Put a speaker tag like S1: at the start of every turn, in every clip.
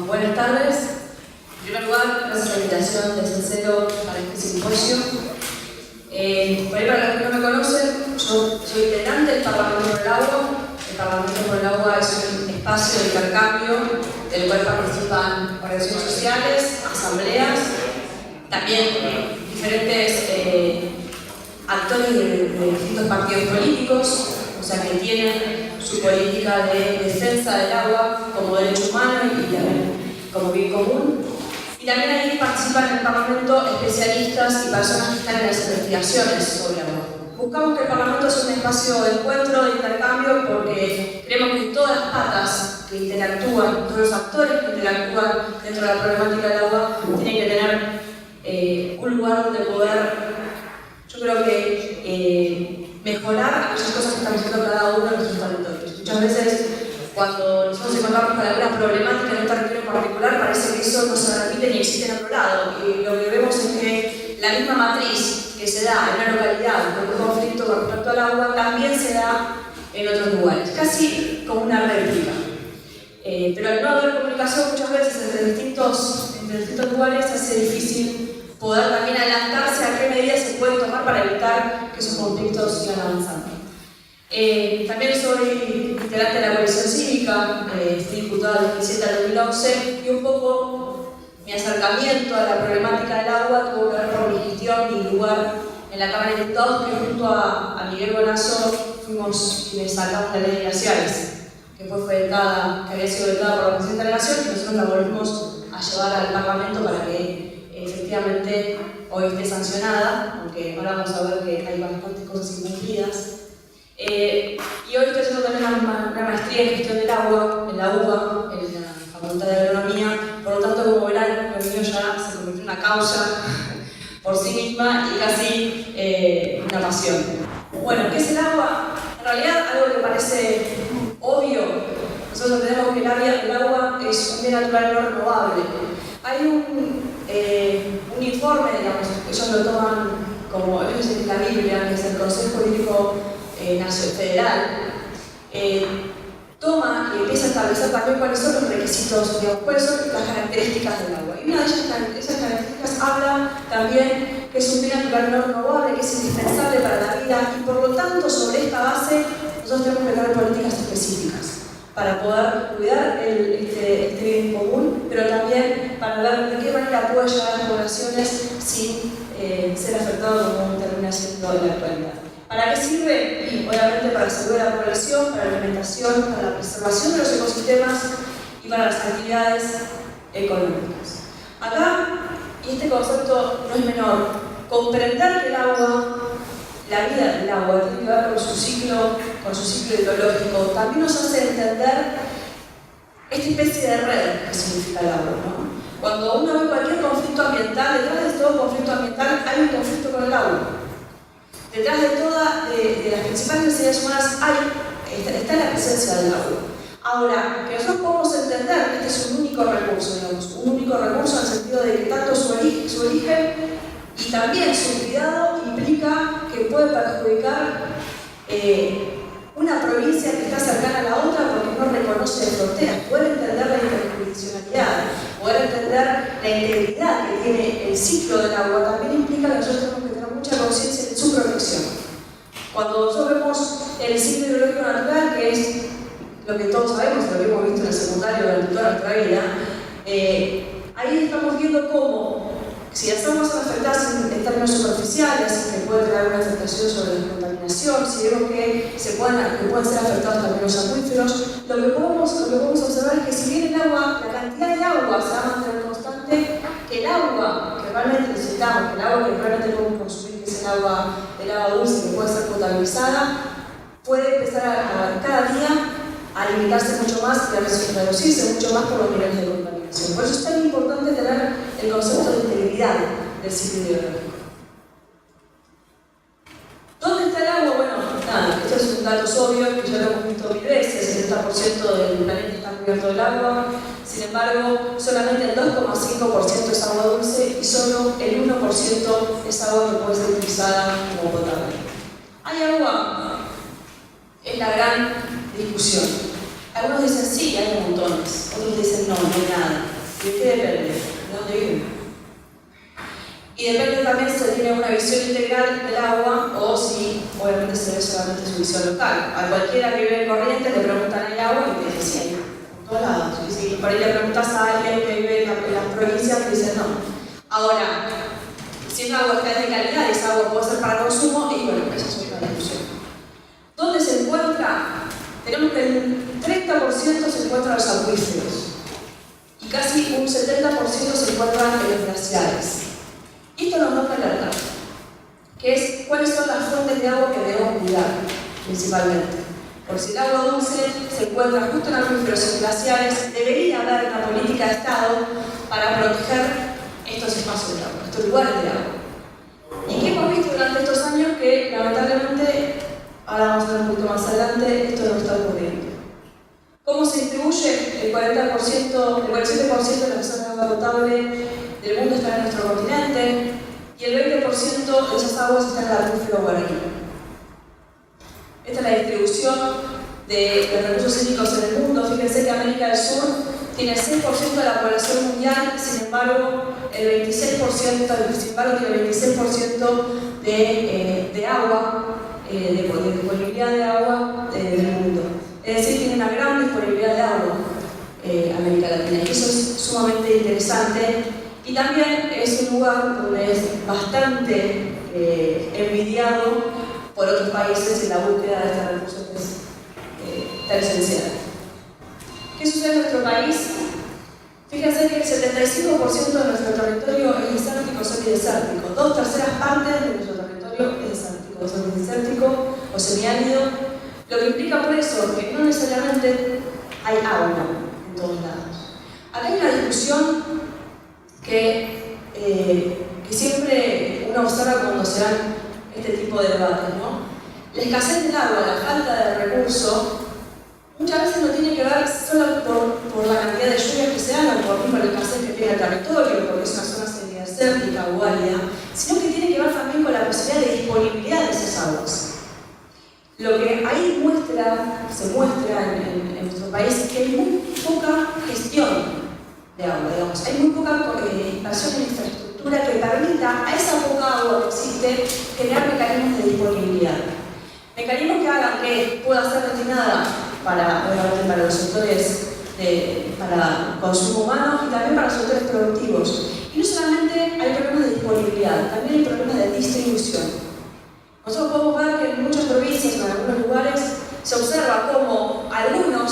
S1: Buenas tardes. En primer lugar, gracias a la invitación de Sincero para este simposio. Por ahí, para los que no me conocen, yo soy integrante del Parlamento por el Agua. El Parlamento por el Agua es un espacio de intercambio del cual participan organizaciones sociales, asambleas, también diferentes actores de distintos partidos políticos, o sea que tienen su política de defensa del agua como derecho humano y también como bien común. Y también ahí participan en el Parlamento especialistas y personas que están en las investigaciones sobre agua. Buscamos que el Parlamento sea un espacio de encuentro, de intercambio, porque creemos que todas las patas que interactúan, todos los actores que interactúan dentro de la problemática del agua, tienen que tener un lugar donde poder, yo creo que mejorar aquellas cosas que están haciendo cada uno de nuestros territorios. Muchas veces, cuando nosotros encontramos con alguna problemática en un territorio en particular, parece que eso no se repite ni existe en otro lado. Y lo que vemos es que la misma matriz que se da en una localidad con un conflicto con respecto al agua también se da en otros lugares, casi como una réplica. Pero al no haber comunicación muchas veces entre distintos lugares hace difícil poder también adelantarse a qué medidas se pueden tomar para evitar que esos conflictos sigan avanzando. También soy integrante de la coalición cívica, fui diputada del 2007 al 2011 y un poco mi acercamiento a la problemática del agua tuvo que ver con mi gestión, mi lugar en la Cámara de Diputados, que junto a Miguel Bonazo fuimos quienes sacamos la ley de glaciares, que había sido vetada por la Presidenta de la Nación, y nosotros la volvimos a llevar al Parlamento para que efectivamente hoy esté sancionada, aunque ahora vamos a ver que hay bastantes cosas incumplidas. Y hoy estoy haciendo también una maestría en gestión del agua en la UBA, en la Facultad de Agronomía. Por lo tanto, como verán, lo mío ya se convirtió en una causa por sí misma y casi una pasión. Bueno, ¿qué es el agua? En realidad, algo que parece obvio. Nosotros entendemos que el agua es un bien natural no renovable. Hay un informe, digamos, ellos lo toman como, ellos dicen la Biblia, que es el Consejo Político Federal, toma y empieza a establecer también cuáles son los requisitos, digamos, cuáles son las características del agua. Y una de esas características habla también que es un bien natural no renovable, que es indispensable para la vida, y por lo tanto, sobre esta base, nosotros tenemos que tener políticas específicas para poder cuidar este bien común, pero también para ver de qué manera puede llegar a las poblaciones sin ser afectado como termina siendo en la actualidad. ¿Para qué sirve? Obviamente para asegurar a la población, para la alimentación, para la preservación de los ecosistemas y para las actividades económicas. Acá, y este concepto no es menor, comprender que el agua, la vida del agua, tiene que ver con su ciclo hidrológico, también nos hace entender esta especie de red que significa el agua, ¿no? Cuando uno ve cualquier conflicto ambiental, detrás de todo conflicto ambiental hay un conflicto con el agua. Detrás de todas las principales necesidades humanas está la presencia del agua. Ahora, que nosotros podemos entender que este es un único recurso, digamos, un único recurso en el sentido de que tanto su origen y también su cuidado implica que puede perjudicar una provincia que está cercana a la otra porque no reconoce fronteras. Poder entender la interjurisdiccionalidad, poder entender la integridad que tiene el ciclo del agua también implica que nosotros tenemos que tener mucha conciencia de su protección. Cuando nosotros vemos el ciclo hidrológico natural, que es lo que todos sabemos, lo que hemos visto en el secundario durante toda nuestra vida, ahí estamos viendo cómo, si estamos afectadas en términos superficiales, que puede tener una afectación sobre la contaminación, si vemos que pueden ser afectados también los acuíferos, lo que podemos observar es que si bien la cantidad de agua se va a mantener constante, que el agua que realmente necesitamos, que el agua que realmente podemos consumir, que es el agua dulce, que puede ser potabilizada, puede empezar a cada día a limitarse mucho más y a reducirse mucho más por los niveles de contaminación. Por eso es tan importante tener el concepto de integridad del ciclo hidrológico. ¿Dónde está el agua? Bueno, nada, esto es un dato obvio que ya lo hemos visto mil veces, el 70% del planeta está cubierto del agua, sin embargo, solamente el 2,5% es agua dulce y solo el 1% es agua que puede ser utilizada como potable. ¿Hay agua? Es la gran discusión. Algunos dicen sí, hay montones, otros dicen no, no hay nada. ¿De qué depende? ¿De dónde viven? Y depende también si se tiene una visión integral del agua o si obviamente se ve solamente su visión local. A cualquiera que vive en Corrientes le preguntan ¿hay agua? Y te dicen sí, hay en todos lados. Y si por ahí le preguntas a alguien que vive en las provincias, te dicen no. Ahora, si es agua que es de calidad y esa agua puede ser para consumo, y bueno, esa es otra discusión. ¿Dónde se encuentra? Tenemos que el 30% se encuentra en los acuíferos y casi un 70% se encuentra en los glaciares. Y esto nos da una alerta, que es cuáles son las fuentes de agua que debemos cuidar, principalmente. Porque si el agua dulce se encuentra justo en acuíferos y glaciares, debería haber una política de Estado para proteger estos espacios de agua, estos lugares de agua. ¿Y qué hemos visto durante estos años? Que lamentablemente, ahora vamos a ver un poquito más adelante, esto no está ocurriendo. ¿Cómo se distribuye? El 47% de la zona de agua potable del mundo está en nuestro continente y el 20% de esas aguas están en el acuífero guaraní. Esta es la distribución de recursos hídricos en el mundo. Fíjense que América del Sur tiene el 6% de la población mundial, sin embargo, el 26% de agua, de disponibilidad de agua del mundo. Es decir, tiene una gran disponibilidad de agua América Latina, y eso es sumamente interesante. Y también es un lugar donde es bastante envidiado por otros países en la búsqueda de este recurso que es tan esencial. ¿Qué sucede en nuestro país? Fíjense que el 75% de nuestro territorio es desértico o semidesértico. 2/3 partes de nuestro territorio es desértico, semidesértico o semiárido, lo que implica por eso que no necesariamente hay agua en todos lados. Acá hay una discusión que siempre uno observa cuando se dan este tipo de debates, ¿no? La escasez del agua, la falta de recurso, muchas veces no tiene que ver solo por la cantidad de lluvias que se dan o por la escasez que tiene el territorio, porque es una zona semidesértica o árida, sino que tiene que ver también con la posibilidad de disponibilidad de esas aguas. Lo que ahí se muestra en nuestro país es que hay muy poca gestión de agua, digamos. Hay muy poca inversión en infraestructura que permita a esa poca agua que existe generar mecanismos de disponibilidad. Mecanismos que hagan que pueda ser destinada obviamente para los sectores para consumo humano y también para los sectores productivos. Y no solamente hay problemas de disponibilidad, también hay problemas de distribución. Nosotros podemos ver que en muchas provincias o en algunos lugares se observa cómo algunos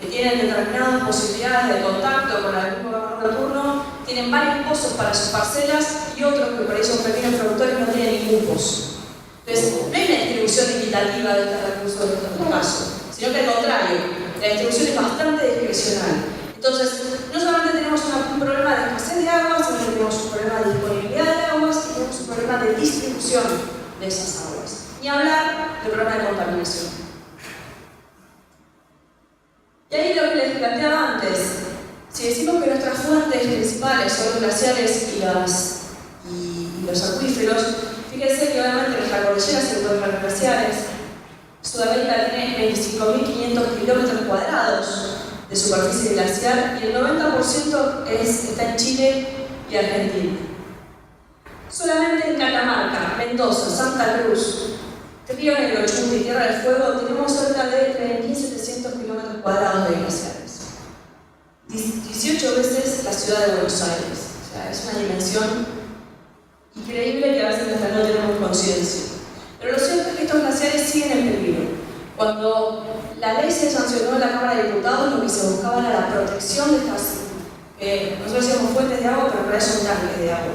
S1: que tienen determinadas posibilidades de contacto con algún gobernador de turno tienen varios pozos para sus parcelas y otros que por ahí son pequeños productores no tienen ningún pozo. Entonces, no hay una distribución equitativa de este recurso en estos casos, sino que al contrario, la distribución es bastante discrecional. Entonces, no solamente tenemos un problema de escasez de agua, sino que tenemos un problema de disponibilidad de aguas y tenemos un problema de distribución de esas aguas. Ni hablar del problema de contaminación. Y ahí lo que les planteaba antes, si decimos que nuestras fuentes principales son los glaciares y los acuíferos, fíjense que obviamente nuestra cordillera se encuentra en los glaciares. Sudamérica tiene 25.500 kilómetros cuadrados de superficie glaciar y el 90% está en Chile y Argentina. Solamente en Catamarca, Mendoza, Santa Cruz, Río Negro, Chubut y Tierra del Fuego tenemos cerca de 3.700 kilómetros cuadrados de glaciares. 18 veces la ciudad de Buenos Aires. O sea, es una dimensión increíble que a veces hasta no tenemos conciencia. Pero lo cierto es que estos glaciares siguen en peligro. Cuando la ley se sancionó en la Cámara de Diputados, lo que se buscaba era la protección de nosotros decíamos fuentes de agua, pero en realidad son tanques de agua.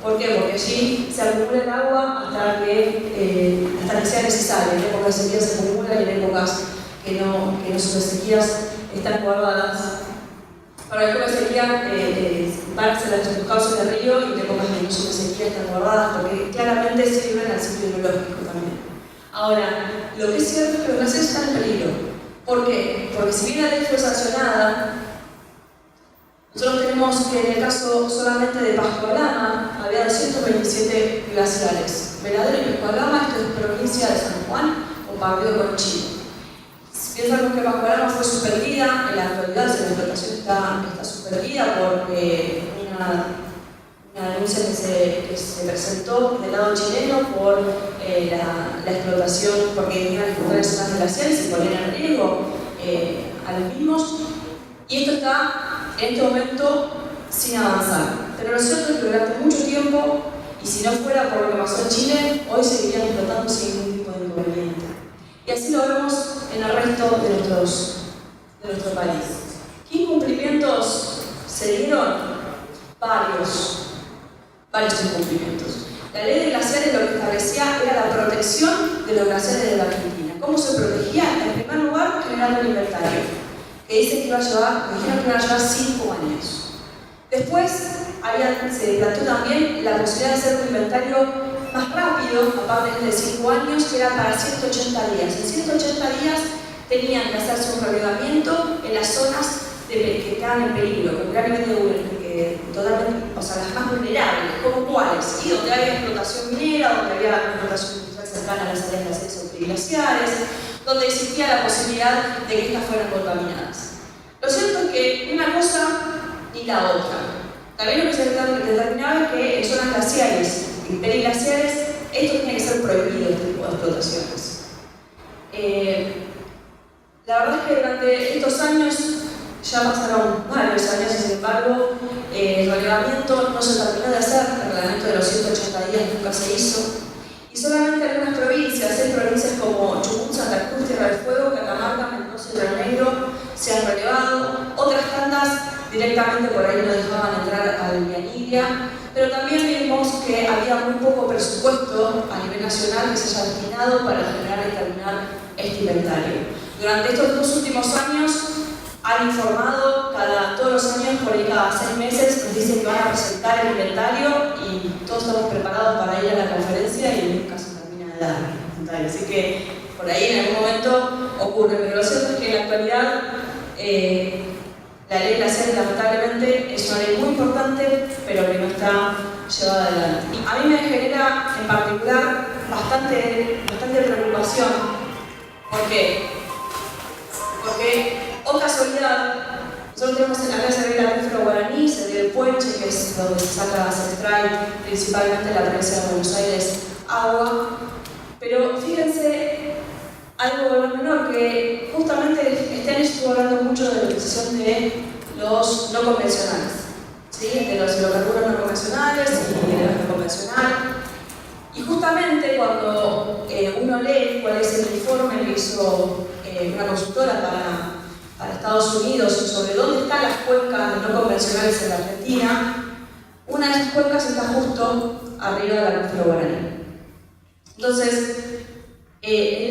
S1: ¿Por qué? Porque allí se acumula el agua hasta que sea necesario. En épocas de sequía se acumula y en épocas que no son de sequías están guardadas. Para la época de sequía van a ser los cauces del río y en épocas que no son de sequía están guardadas porque claramente sirven al ciclo hidrológico también. Ahora, lo que es cierto es que los glaciares están en peligro. ¿Por qué? Porque si bien la ley fue sancionada, nosotros tenemos que en el caso solamente de Pascualama había 227 glaciares. Veladero y Pascualama, esto es provincia de San Juan, compartido con Chile. Si piensan que Pascualama fue suspendida, en la actualidad la explotación está suspendida por una denuncia que se presentó del lado chileno por la explotación, porque iban a explotar en zonas glaciares y ponían en riesgo a los mismos. Y esto está en este momento sin avanzar. Pero lo cierto es que durante mucho tiempo, y si no fuera por lo que pasó en Chile, hoy seguirían explotando sin ningún tipo de inconveniente. Y así lo vemos en el resto de nuestro país. ¿Qué incumplimientos se dieron? Varios incumplimientos. La ley de glaciares lo que establecía era la protección de los glaciares de la Argentina. ¿Cómo se protegía? En primer lugar, generando un inventario que dicen que iban a llevar 5 años. Después se planteó también la posibilidad de hacer un inventario más rápido, aparte de 5 años, que era para 180 días. En 180 días tenían que hacerse un relevamiento en las zonas que estaban en peligro, totalmente, o sea, las más vulnerables, como cuáles, y donde había explotación minera, donde había explotación industrial cercana a las áreas glaciares o preglaciares, donde existía la posibilidad de que estas fueran contaminadas. Lo cierto es que una cosa ni la otra. También lo que se determinaba es que en zonas glaciares y periglaciares esto tiene que ser prohibido, este tipo de explotaciones. La verdad es que durante estos años, ya pasaron varios años, sin embargo, el relevamiento no se terminó de hacer, el reglamento de los 180 días nunca se hizo. Y solamente algunas provincias, 6 provincias como Chubut, Santa Cruz, Tierra del Fuego, Catamarca, Mendoza y Río Negro, se han relevado. Otras tantas directamente por ahí no dejaban entrar al Vianilla, pero también vimos que había muy poco presupuesto a nivel nacional que se haya destinado para generar y terminar este inventario. Durante estos 2 últimos años han informado todos los años, por ahí cada 6 meses, nos dicen que van a presentar el inventario y todos estamos preparados para ir a la conferencia y nunca se termina de dar el inventario. Así que por ahí en algún momento ocurre, pero lo cierto es que en la actualidad la ley glaciar lamentablemente es una ley muy importante, pero que no está llevada adelante. A mí me genera en particular bastante preocupación. ¿Por qué? Porque, oh casualidad, nosotros tenemos acá se ve el acuífero guaraní, se ve el Puenche, que es donde se extrae principalmente en la provincia de Buenos Aires agua. Pero fíjense algo menor, que justamente este año estuvo hablando mucho de la utilización de los no convencionales, ¿sí? De los hidrocarburos no convencionales y de los no convencionales. Y justamente cuando uno lee cuál es el informe que hizo una consultora para Estados Unidos sobre dónde están las cuencas no convencionales en la Argentina, una de esas cuencas está justo arriba del acuífero guaraní. Entonces,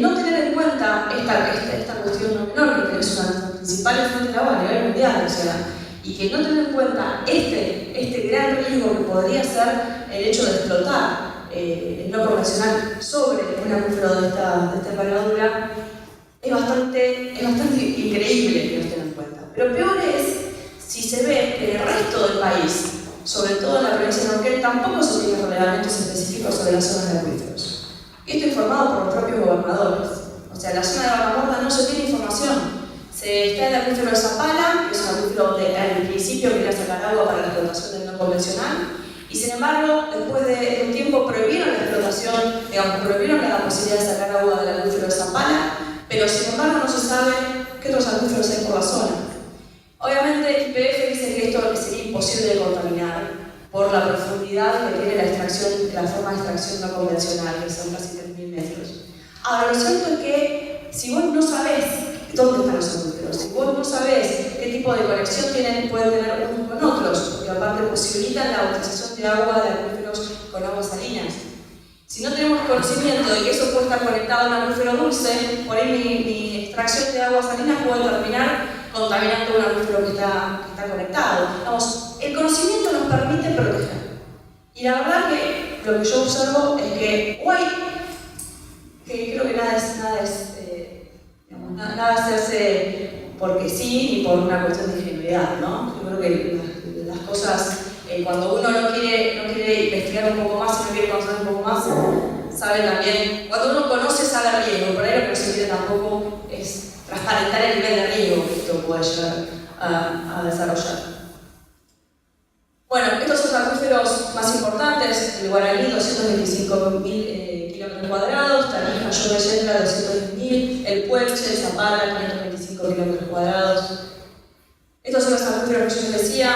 S1: no tener en cuenta esta cuestión no menor, que es una de las principales fuentes de agua a nivel mundial, o sea, y que no tener en cuenta este gran riesgo que podría ser el hecho de explotar el no convencional sobre un acuífero de esta envergadura, es bastante increíble que no tengan en cuenta. Pero peor es si se ve que en el resto del país, sobre todo en la provincia de Neuquén, tampoco se tienen relevamientos específicos sobre las zonas de acuíferos. Esto informado por los propios gobernadores. O sea, en la zona de Vaca Muerta no se tiene información. Está el acuífero de Zapala, que es un acuífero donde al principio quería sacar agua para la explotación del no convencional, y sin embargo, después de un tiempo prohibieron la explotación, prohibieron la posibilidad de sacar agua del acuífero de Zapala, pero sin embargo no se sabe qué otros acuíferos hay por la zona. Obviamente, YPF dice que esto sería imposible de contaminar por la profundidad que tiene la forma de extracción no convencional, que son casi 3.000 metros. Ahora, lo cierto es que si vos no sabés dónde están los acuíferos, acuíferos. Si vos no sabés qué tipo de conexión pueden tener unos con otros, porque aparte posibilitan la utilización de agua de acuíferos con aguas salinas. Si no tenemos conocimiento de que eso puede estar conectado a un acuífero dulce, por ahí mi extracción de aguas salinas puede terminar contaminando un acuífero que está conectado. Digamos, el conocimiento nos permite proteger. Y la verdad que lo que yo observo es que creo que nada se hace porque sí ni por una cuestión de ingenuidad, ¿no? Yo creo que las cosas, cuando uno no quiere investigar un poco más y no quiere conocer un poco más, sabe también, cuando uno conoce sabe el riesgo, por ahí lo que no se quiere tampoco es transparentar el nivel de riesgo que esto puede llegar a desarrollar. Bueno, estos son los acuíferos más importantes: el Guaraní, 225.000 kilómetros cuadrados, Tarija, Llobregat, 210.000, el Puelche, el Zapala, 525 kilómetros cuadrados. Estos son los acuíferos que yo les decía.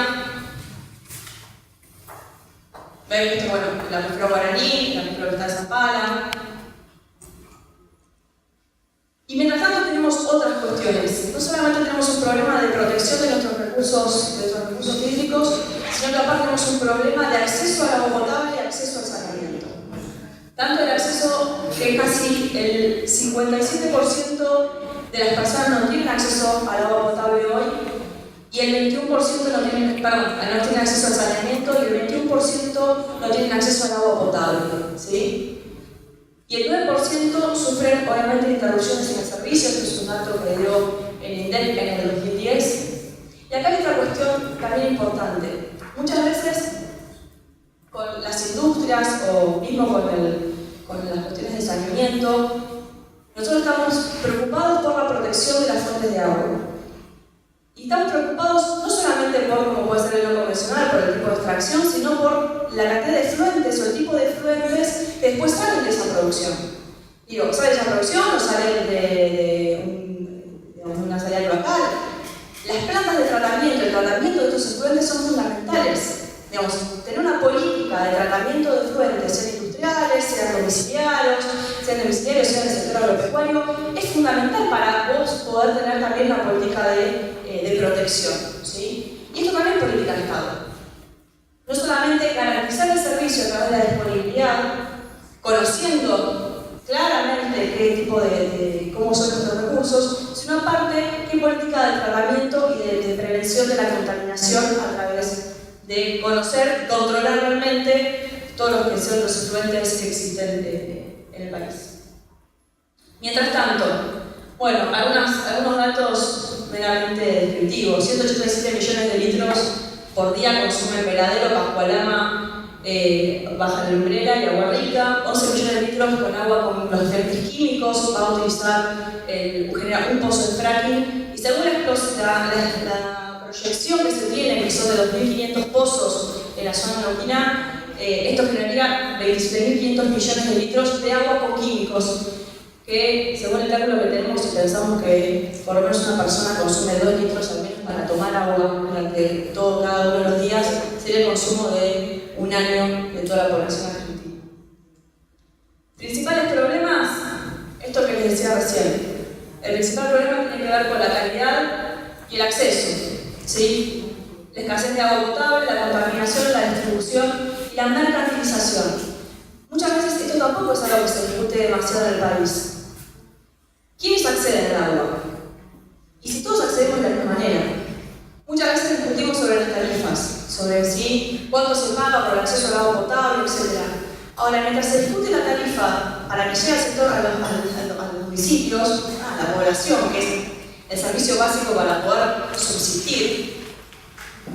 S1: Ven que bueno, el acuífero Guaraní, el acuífero que está en Zapala. Y mientras tanto tenemos otras cuestiones. No solamente tenemos un problema de protección de nuestros recursos hídricos, sino que aparte tenemos un problema de acceso al agua potable y acceso al saneamiento. Tanto el acceso que casi el 57% de las personas no tienen acceso al agua potable hoy, y el 21% no tienen acceso al saneamiento, y el 21% no tienen acceso al agua potable, ¿sí? Y el 9% sufren obviamente interrupciones en el servicio. Esto es un dato que dio el INDEC en el 2010. Y acá hay otra cuestión también importante. Muchas veces con las industrias o mismo con las cuestiones de saneamiento, nosotros estamos preocupados por la protección de las fuentes de agua. Y estamos preocupados no solamente por, como puede ser el no convencional, por el tipo de extracción, sino por la cantidad de efluentes o el tipo de efluentes que después salen de esa producción. Digo, ¿sale de esa producción o salen de una salida cloacal? Las plantas de tratamiento, el tratamiento de estos efluentes son fundamentales. Digamos, tener una política de tratamiento de efluentes, sean industriales, sean domiciliarios, sean del sector agropecuario, es fundamental para vos poder tener también una política de protección, ¿sí? Y esto también es política de Estado. No solamente garantizar el servicio a través de la disponibilidad, conociendo claramente qué tipo cómo son nuestros recursos, sino aparte qué política de tratamiento y de prevención de la contaminación a través de conocer y controlar realmente todos los que son los efluentes que existen en el país. Mientras tanto, bueno, algunos datos meramente descriptivos. 187 millones de litros por día consumen Veladero, Pascualama, Baja Lumbrera y Agua Rica. 11 millones de litros con agua con los diferentes químicos. Va a utilizar, generar un pozo de fracking. Y según la proyección que se tiene, que son de 2.500 pozos en la zona neuquina, esto generaría 27.500 millones de litros de agua con químicos, que según el cálculo que tenemos, si pensamos que por lo menos una persona consume 2 litros al menos para tomar agua durante cada uno de los días, sería el consumo de un año de toda la población argentina. Principales problemas, esto que les decía recién. El principal problema tiene que ver con la calidad y el acceso, ¿sí? La escasez de agua potable, la contaminación, la distribución y la mercantilización. Muchas veces esto tampoco es algo que se discute demasiado en el país. ¿Quiénes acceden al agua? Y si todos accedemos de la misma manera. Muchas veces discutimos sobre las tarifas, sobre cuánto se paga por el acceso al agua potable, etc. Ahora, mientras se discute la tarifa para que llegue al sector, a los municipios, a la población, que es el servicio básico para poder subsistir,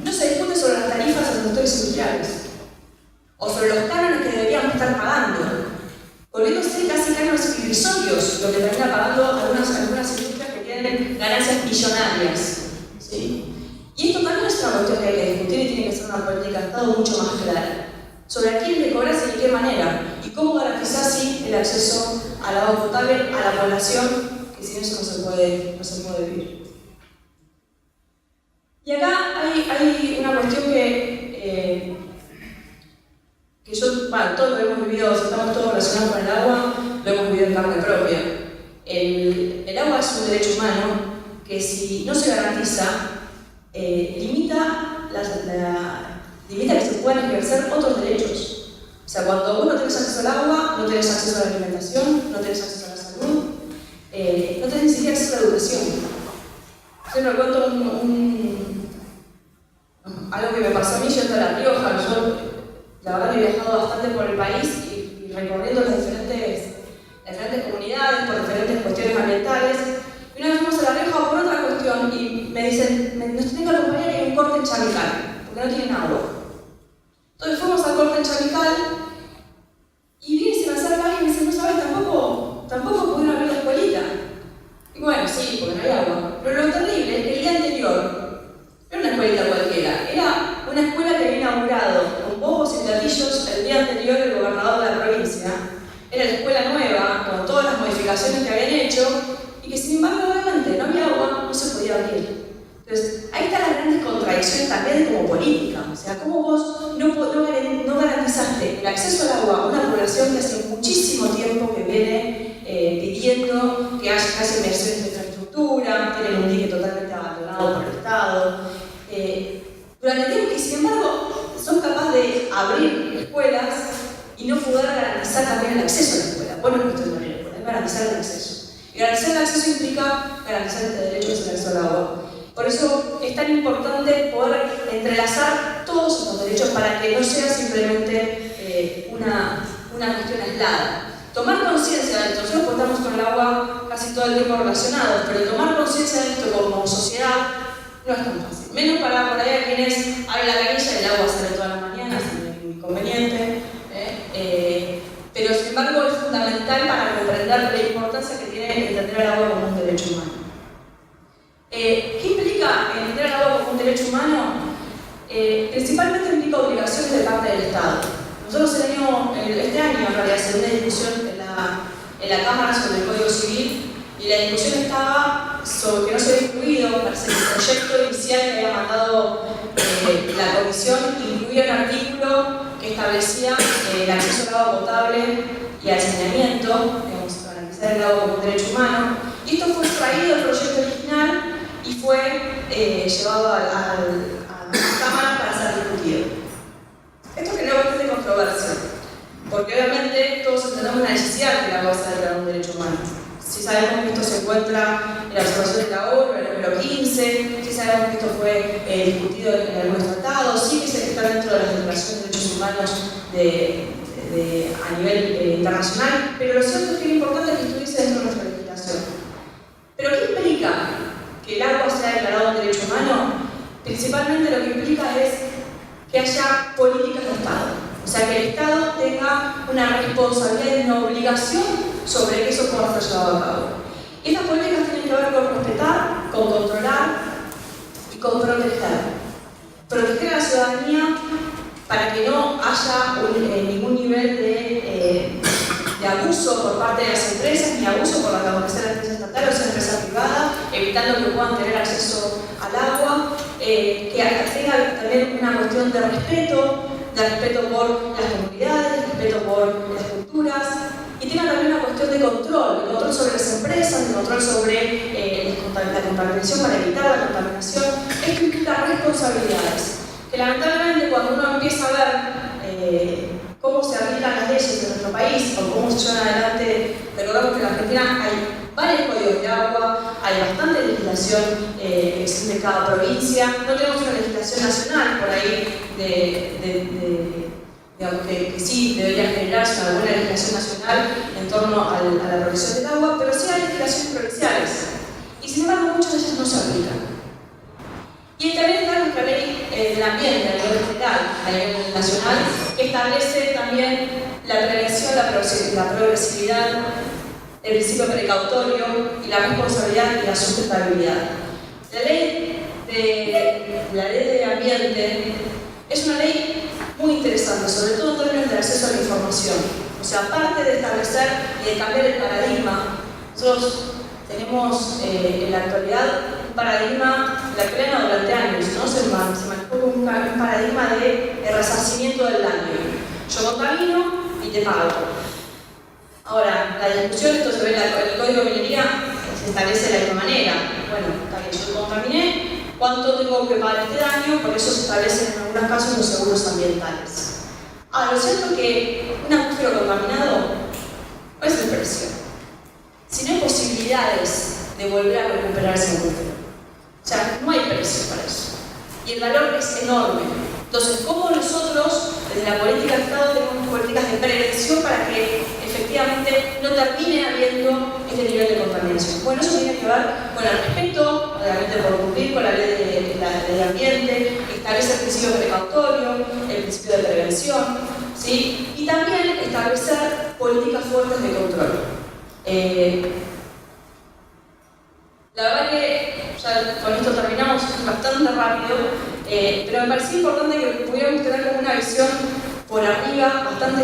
S1: no se discute sobre las tarifas a los sectores industriales o sobre los cánones que deberíamos estar pagando, volviéndose casi cánones irrisorios, lo que termina pagando algunas industrias que tienen ganancias millonarias, ¿sí? Y esto también es una cuestión que hay que discutir y tiene que ser una política de Estado mucho más clara sobre a quién le cobras y de qué manera, y cómo garantizar así el acceso al agua potable a la población, que sin eso no se puede vivir. Y acá hay una cuestión que todos lo hemos vivido, estamos todos relacionados con el agua, lo hemos vivido en carne propia. El agua es un derecho humano que si no se garantiza, limita que se puedan ejercer otros derechos. O sea, cuando vos no tenés acceso al agua, no tenés acceso a la alimentación, no tenés acceso a la salud, no tenés ni siquiera acceso a la educación. Yo me cuento algo que me pasó a mí yendo a La Rioja. Yo, la verdad, he viajado bastante por el país y recorriendo las diferentes comunidades, por diferentes cuestiones ambientales. Y una vez fuimos a La Rioja por otra cuestión y me dicen, nos tienen que acompañar en un corte en Chamical, porque no tienen agua. Entonces fuimos al corte en Chamical y viene y se me acerca alguien y me dice, no sabes, tampoco pudieron abrir la escuelita. Y bueno, sí, porque no hay agua. Pero lo terrible es que el día anterior, no era una escuelita cualquiera, era una escuela que había inaugurado con bombos y platillos el día anterior el gobernador de la provincia. Era la escuela nueva, con todas las modificaciones que habían hecho, y que sin embargo, obviamente, no había agua, no se podía abrir. Entonces, ahí están las grandes contradicciones también como política. O sea, cómo vos no garantizaste el acceso al agua a una población que hace muchísimo tiempo que viene pidiendo que haya inversiones de infraestructura, tienen un dique totalmente abandonado por el Estado. Durante tiempo que, sin embargo, son capaces de abrir escuelas y no poder garantizar también el acceso a la escuela. Bueno, no es cuestión de abrir la escuela, es garantizar el acceso. Y garantizar el acceso implica garantizar este derecho al acceso al agua. Por eso es tan importante poder entrelazar todos estos derechos para que no sea simplemente una cuestión aislada. Tomar conciencia de esto, nosotros contamos con el agua casi todo el tiempo relacionados, pero tomar conciencia de esto como sociedad no es tan fácil. Menos para por ahí a quienes abren la canilla y el agua sale todas las mañanas, es un inconveniente. Pero sin embargo es fundamental para comprender la importancia que tiene entender el agua como un derecho humano. ¿Qué implica entender el agua como un derecho humano? Principalmente implica obligaciones de parte del Estado. Nosotros este año en realidad se dio una discusión en la Cámara sobre el Código Civil y la discusión estaba sobre que no se había incluido, parece que el proyecto inicial que había mandado la Comisión incluía un artículo que establecía el acceso al agua potable y al saneamiento, digamos, garantizar el agua como un derecho humano. Y esto fue extraído del proyecto original y fue llevado a la Cámara para ser discutido. Esto generó bastante controversia, porque obviamente todos entendemos la necesidad de que el agua sea declarada un derecho humano. Si sabemos que esto se encuentra en la observación de la ONU, en el número 15, si sabemos que esto fue discutido en algunos tratados, sí que se está dentro de las declaraciones de derechos humanos a nivel internacional, pero lo cierto es que es importante que estuviese dentro de nuestra legislación. ¿Pero qué implica que el agua sea declarado un derecho humano? Principalmente lo que implica es que haya políticas de Estado. O sea, que el Estado tenga una responsabilidad y una obligación sobre que eso pueda ser llevado a cabo. Y estas políticas tienen que ver con respetar, con controlar y con proteger. Proteger a la ciudadanía para que no haya ningún nivel de abuso por parte de las empresas, ni abuso por la capacidad de la empresa estatal o sea empresa privada, evitando que puedan tener acceso al agua, que tenga también una cuestión de respeto por las comunidades, respeto por las culturas, y tenga también una cuestión de control sobre las empresas, de control sobre la contaminación para evitar la contaminación. Esto implica responsabilidades, que lamentablemente cuando uno empieza a ver cómo se aplican las leyes en nuestro país o cómo se llevan adelante, recordamos que en la Argentina hay varios códigos de agua, hay bastante legislación que existe en cada provincia, no tenemos una legislación nacional por ahí digamos que sí debería generarse una buena legislación nacional en torno a la protección del agua, pero sí hay legislaciones provinciales y sin embargo muchas de ellas no se aplican. Y también está nuestra ley del ambiente a nivel general, a nivel nacional, que establece también la prevención, la progresividad, el principio precautorio y la responsabilidad y la sustentabilidad. La ley de ambiente es una ley muy interesante, sobre todo en términos de acceso a la información. O sea, aparte de establecer y de cambiar el paradigma, nosotros tenemos en la actualidad un paradigma, la plena durante años, ¿no? Se manejó un paradigma de resarcimiento del daño. Yo contamino y te pago. Ahora, la discusión, esto se ve en el Código de Minería, se establece de la misma manera. Bueno, está bien, yo contaminé, ¿cuánto tengo que pagar este daño? Por eso se establecen en algunos casos los seguros ambientales. Ahora, lo cierto es que un acuífero contaminado no es el precio, sino hay posibilidades de volver a recuperar ese acuífero. O sea, no hay precio para eso. Y el valor es enorme. Entonces, ¿cómo nosotros, desde la política de Estado, tenemos políticas de prevención para que efectivamente no termine habiendo este nivel de contaminación? Bueno, eso tiene que ver con el respeto, obviamente por cumplir con la ley de ambiente, establece el principio precautorio, el principio de prevención, ¿sí? Y también establecer políticas fuertes de control. La verdad que ya con esto terminamos bastante rápido, pero me parecía importante que pudiéramos tener como una visión por arriba, bastante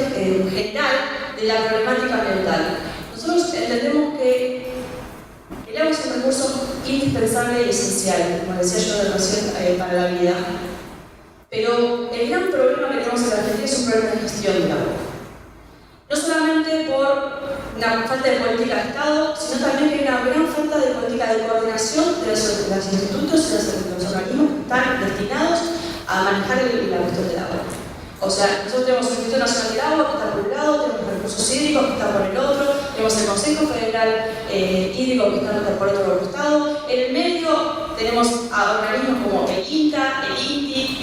S1: general, de la problemática ambiental. Nosotros entendemos que el agua es un recurso indispensable y esencial, como decía yo recién, para la vida. Pero el gran problema que tenemos en la Argentina es un problema de gestión del agua. No solamente por una falta de política de Estado, sino también que hay una gran falta de política de coordinación de los institutos y los organismos que están destinados a manejar la cuestión del agua. O sea, nosotros tenemos el Instituto Nacional del Agua, que está por un lado, tenemos los recursos hídricos, que está por el otro, tenemos el Consejo Federal Hídrico, que está por otro costado. En el medio tenemos a organismos como el INTA, el INTI,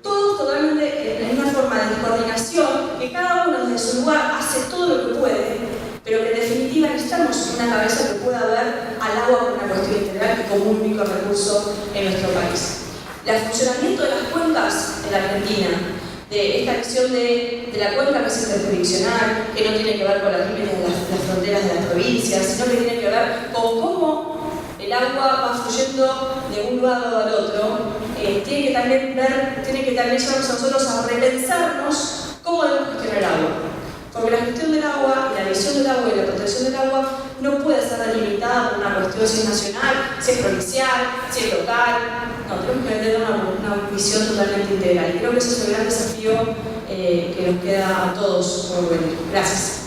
S1: todos totalmente en una forma de coordinación, que cada uno desde su lugar hace todo lo que puede, pero que en definitiva necesitamos una cabeza que pueda ver al agua como una cuestión integral y como un único recurso en nuestro país. El funcionamiento de las cuencas en la Argentina, de esta visión de la cuenca que es interjurisdiccional, que no tiene que ver con las límites de las fronteras de las provincias, sino que tiene que ver con cómo el agua va fluyendo de un lado al otro, tiene que también llevarnos a nosotros a repensarnos cómo debemos gestionar el agua. Porque la gestión del agua, y la visión del agua y la protección del agua no puede estar delimitada por una cuestión si es nacional, si es provincial, si es local. No, tenemos que tener una visión totalmente integral. Y creo que ese es el gran desafío que nos queda a todos por venir. Gracias.